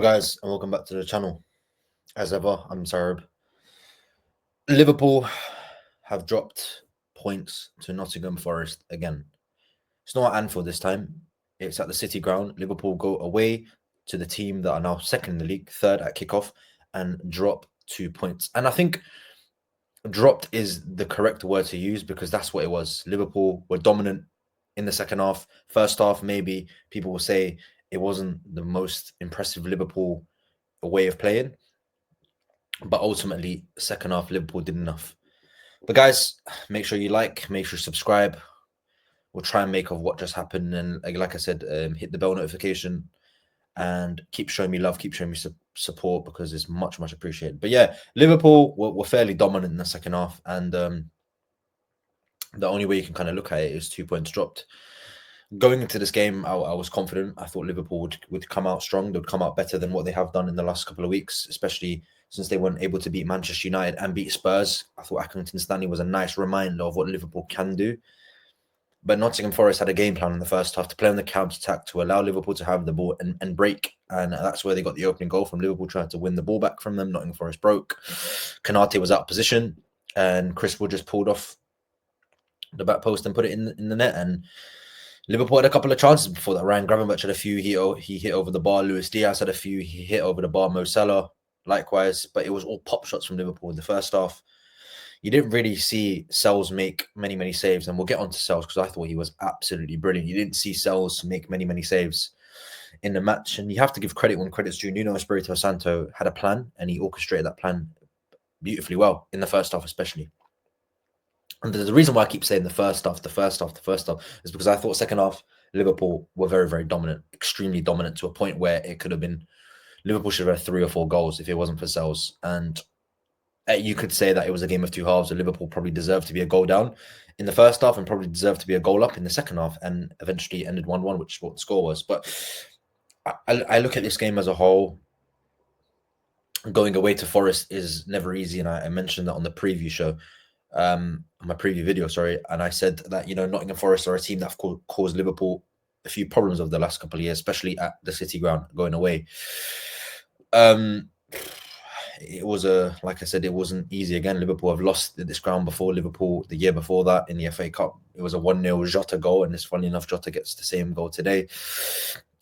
guys, and welcome back to the channel. As ever, I'm Sarab. Liverpool have dropped points to Nottingham Forest again. It's not at Anfield this time. It's at the City Ground. Liverpool go away to the team that are now second in the league, third at kickoff, and drop 2 points. And I think dropped is the correct word to use because that's what it was. Liverpool were dominant in the second half. First half, maybe people will say it wasn't the most impressive Liverpool way of playing. But ultimately, second half, Liverpool did enough. But guys, make sure you like, make sure you subscribe. We'll try and make of what just happened. And like I said, hit the bell notification and keep showing me love, keep showing me support because it's much, much appreciated. But yeah, Liverpool were fairly dominant in the second half. And the only way you can kind of look at it is 2 points dropped. Going into this game, I was confident. I thought Liverpool would come out strong. They would come out better than what they have done in the last couple of weeks, especially since they weren't able to beat Manchester United and beat Spurs. I thought Accrington Stanley was a nice reminder of what Liverpool can do. But Nottingham Forest had a game plan in the first half to play on the counter-attack to allow Liverpool to have the ball and break. And that's where they got the opening goal from. Liverpool trying to win the ball back from them. Nottingham Forest broke. Kanate was out of position. And Chris Wood just pulled off the back post and put it in the net. And Liverpool had a couple of chances before that. Ryan Gravenberch had a few. He hit over the bar. Luis Diaz had a few. He hit over the bar. Mo Salah, likewise. But it was all pop shots from Liverpool in the first half. You didn't really see Sells make many saves. And we'll get on to Sells because I thought he was absolutely brilliant. You didn't see Sells make many saves in the match. And you have to give credit when credit's due. Nuno Espirito Santo had a plan and he orchestrated that plan beautifully well in the first half especially. And the reason why I keep saying the first half is because I thought second half, Liverpool were very dominant, extremely dominant to a point where it could have been, Liverpool should have had 3 or 4 goals if it wasn't for Sells. And you could say that it was a game of 2 halves, and Liverpool probably deserved to be a goal down in the first half and probably deserved to be a goal up in the second half and eventually ended 1-1, which is what the score was. But I look at this game as a whole. Going away to Forest is never easy, and I mentioned that on the preview show. My preview video, sorry, and I said that Nottingham Forest are a team that have caused Liverpool a few problems over the last couple of years, especially at the City Ground going away. It was like I said, it wasn't easy. Again, Liverpool have lost at this ground before. Liverpool the year before that in the FA Cup, it was a 1-0 Jota goal, and it's funny enough, Jota gets the same goal today.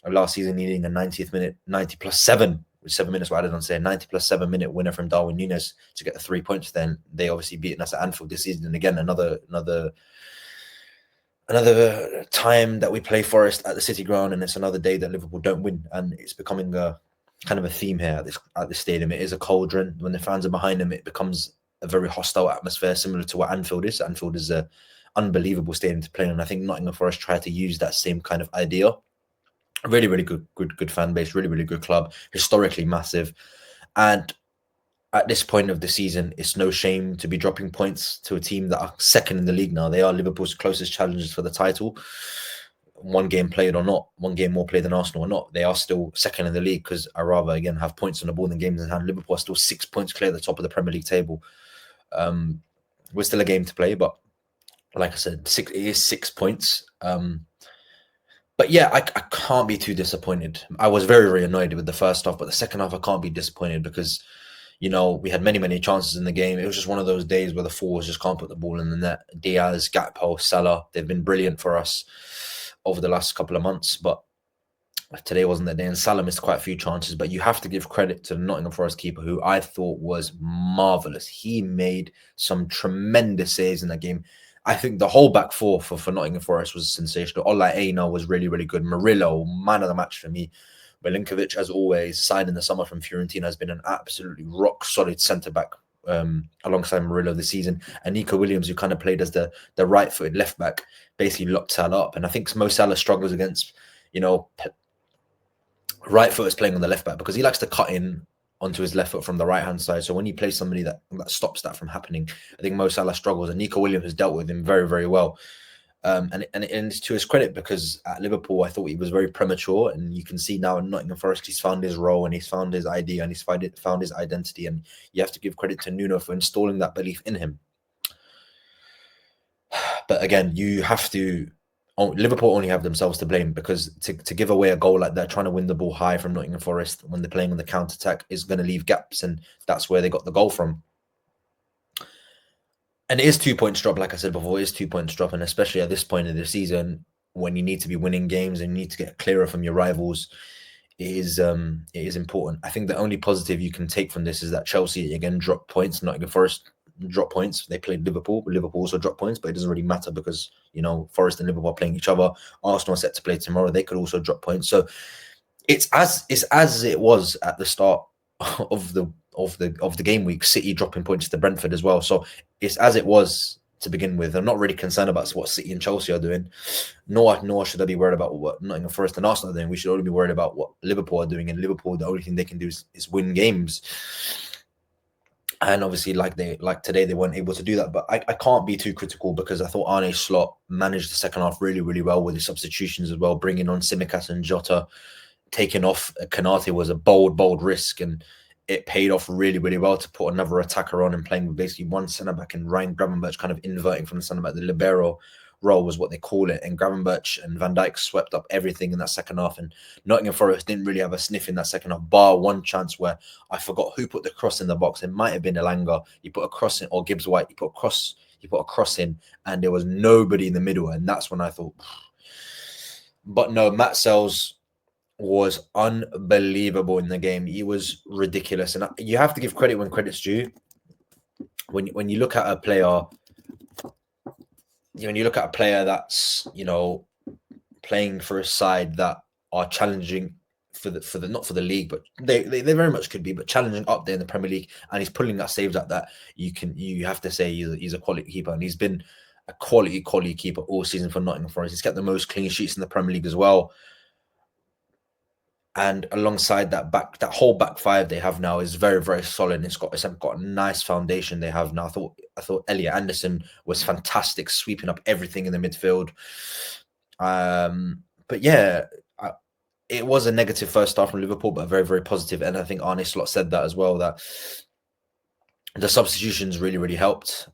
Last season, needing a 90th minute, 90 plus 7. 7 minutes, what I didn't say, 90 plus 7 minute winner from Darwin Núñez to get the 3 points. Then they obviously beaten us at Anfield this season, and again another time that we play Forest at the City Ground, and it's another day that Liverpool don't win, and it's becoming a kind of a theme here at this stadium. It is a cauldron. When the fans are behind them, it becomes a very hostile atmosphere, similar to what Anfield is. Anfield is a unbelievable stadium to play in, and I think Nottingham Forest tried to use that same kind of idea. Really good fan base, really good club, historically massive. And at this point of the season, it's no shame to be dropping points to a team that are second in the league now. They are Liverpool's closest challengers for the title. 1 game played or not, 1 game more played than Arsenal or not, they are still second in the league because I rather, again, have points on the board than games in hand. Liverpool are still 6 points clear at the top of the Premier League table. We're still a game to play, but like I said, it is 6 points. But yeah, I can't be too disappointed. I was very annoyed with the first half, but the second half I can't be disappointed because, we had many chances in the game. It was just one of those days where the forwards just can't put the ball in the net. Diaz, Gakpo, Salah, they've been brilliant for us over the last couple of months, but today wasn't the day. And Salah missed quite a few chances, but you have to give credit to the Nottingham Forest keeper, who I thought was marvellous. He made some tremendous saves in that game. I think the whole back four for Nottingham Forest was sensational. Ola Aina was really good. Murillo, man of the match for me. Milinkovic, as always, signed in the summer from Fiorentina, has been an absolutely rock-solid centre-back alongside Murillo this season. And Nico Williams, who kind of played as the right-footed left-back, basically locked Salah up. And I think Mo Salah struggles against, right-footers playing on the left-back because he likes to cut in onto his left foot from the right-hand side. So when you play somebody that stops that from happening, I think Mo Salah struggles, and Nico Williams has dealt with him very well. And it's to his credit because at Liverpool, I thought he was very premature, and you can see now in Nottingham Forest, he's found his role and he's found his idea and he's found his identity, and you have to give credit to Nuno for installing that belief in him. But again, you have to Liverpool only have themselves to blame, because to give away a goal like that, trying to win the ball high from Nottingham Forest when they're playing on the counter attack, is going to leave gaps, and that's where they got the goal from. And it is 2 points drop, like I said before, it is 2 points drop, and especially at this point in the season, when you need to be winning games and you need to get clearer from your rivals, it is important. I think the only positive you can take from this is that Chelsea again dropped points, Nottingham Forest dropped points. They played Liverpool, but Liverpool also dropped points, but it doesn't really matter because Forest and Liverpool are playing each other. Arsenal are set to play tomorrow; they could also drop points. So it's as it was at the start of the game week. City dropping points to Brentford as well. So it's as it was to begin with. I'm not really concerned about what City and Chelsea are doing. Nor should I be worried about what Nottingham Forest and Arsenal are doing. We should only be worried about what Liverpool are doing. And Liverpool, the only thing they can do is win games. And obviously, like today, they weren't able to do that. But I can't be too critical, because I thought Arne Slot managed the second half really, really well with his substitutions as well, bringing on Tsimikas and Jota. Taking off Kanate was a bold risk, and it paid off really, really well to put another attacker on and playing with basically one centre-back, and Ryan Gravenberch kind of inverting from the centre-back. The libero role was what they call it, and Gravenberch and Van Dijk swept up everything in that second half, and Nottingham Forest didn't really have a sniff in that second half, bar one chance where I forgot who put the cross in the box. It might have been Elanga. He put a cross in, or Gibbs White. He put a cross in, and there was nobody in the middle, and that's when I thought. But no, Matt Sells was unbelievable in the game. He was ridiculous, and you have to give credit when credit's due. When you look at a player, that's playing for a side that are challenging for the not for the league, but they very much could be, but challenging up there in the Premier League, and he's pulling that saves like that. You have to say he's a quality keeper, and he's been a quality keeper all season for Nottingham Forest. He's kept the most clean sheets in the Premier League as well. And alongside that whole back five they have now is very, very solid. It's got a nice foundation they have now. I thought Elliot Anderson was fantastic, sweeping up everything in the midfield. But yeah, it was a negative first half from Liverpool, but very, very positive. And I think Arne Slot said that as well, that the substitutions really, really helped.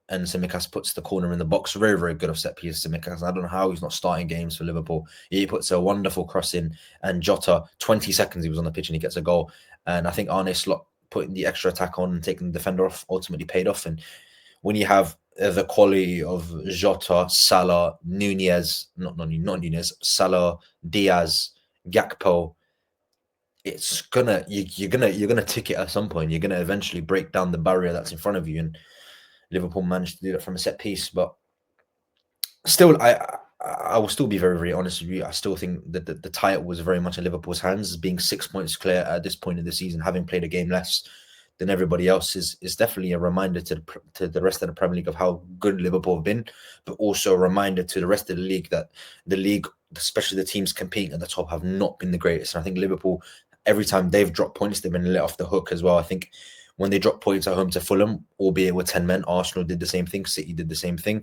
And Tsimikas puts the corner in the box. Very, very good of set piece, Tsimikas. I don't know how he's not starting games for Liverpool. He puts a wonderful cross in, and Jota, 20 seconds he was on the pitch and he gets a goal. And I think Arne Slot putting the extra attack on and taking the defender off ultimately paid off. And when you have the quality of Jota, Salah, Nunez, not Nunez, Salah, Diaz, Gakpo, it's you're gonna tick it at some point. You're gonna eventually break down the barrier that's in front of you, and Liverpool managed to do that from a set piece. But still, I will still be very, very honest with you. I still think that the title was very much in Liverpool's hands, being 6 points clear at this point in the season, having played a game less than everybody else is definitely a reminder to the rest of the Premier League of how good Liverpool have been, but also a reminder to the rest of the league that the league, especially the teams competing at the top, have not been the greatest. And I think Liverpool, every time they've dropped points, they've been let off the hook as well. I think when they dropped points at home to Fulham, albeit with 10 men, Arsenal did the same thing, City did the same thing.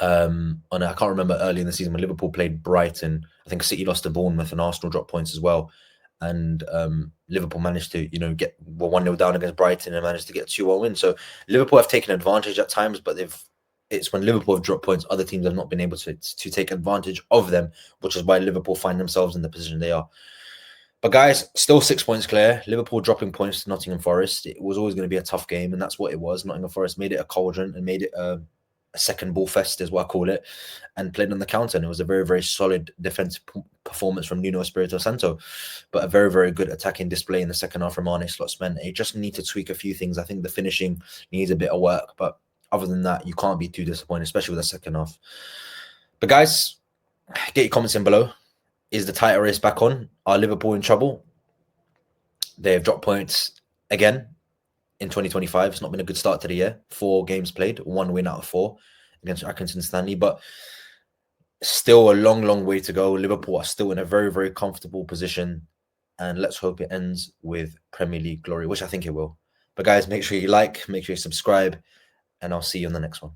And I can't remember early in the season when Liverpool played Brighton, I think City lost to Bournemouth and Arsenal dropped points as well. And Liverpool managed to, get 1-0 down against Brighton and managed to get 2-0 win. So Liverpool have taken advantage at times, but it's when Liverpool have dropped points, other teams have not been able to take advantage of them, which is why Liverpool find themselves in the position they are. But guys, still 6 points clear. Liverpool dropping points to Nottingham Forest. It was always going to be a tough game, and that's what it was. Nottingham Forest made it a cauldron and made it a second ball fest, is what I call it, and played on the counter. And it was a very, very solid defensive performance from Nuno Espirito Santo, but a very, very good attacking display in the second half from Arne Slot's men. They just need to tweak a few things. I think the finishing needs a bit of work, but other than that, you can't be too disappointed, especially with the second half. But guys, get your comments in below. Is the title race back on? Are Liverpool in trouble? They've dropped points again in 2025. It's not been a good start to the year. 4 games played, 1 win out of 4 against Accrington Stanley, but still a long, long way to go. Liverpool are still in a very, very comfortable position, and let's hope it ends with Premier League glory, which I think it will. But guys, make sure you like, make sure you subscribe, and I'll see you on the next one.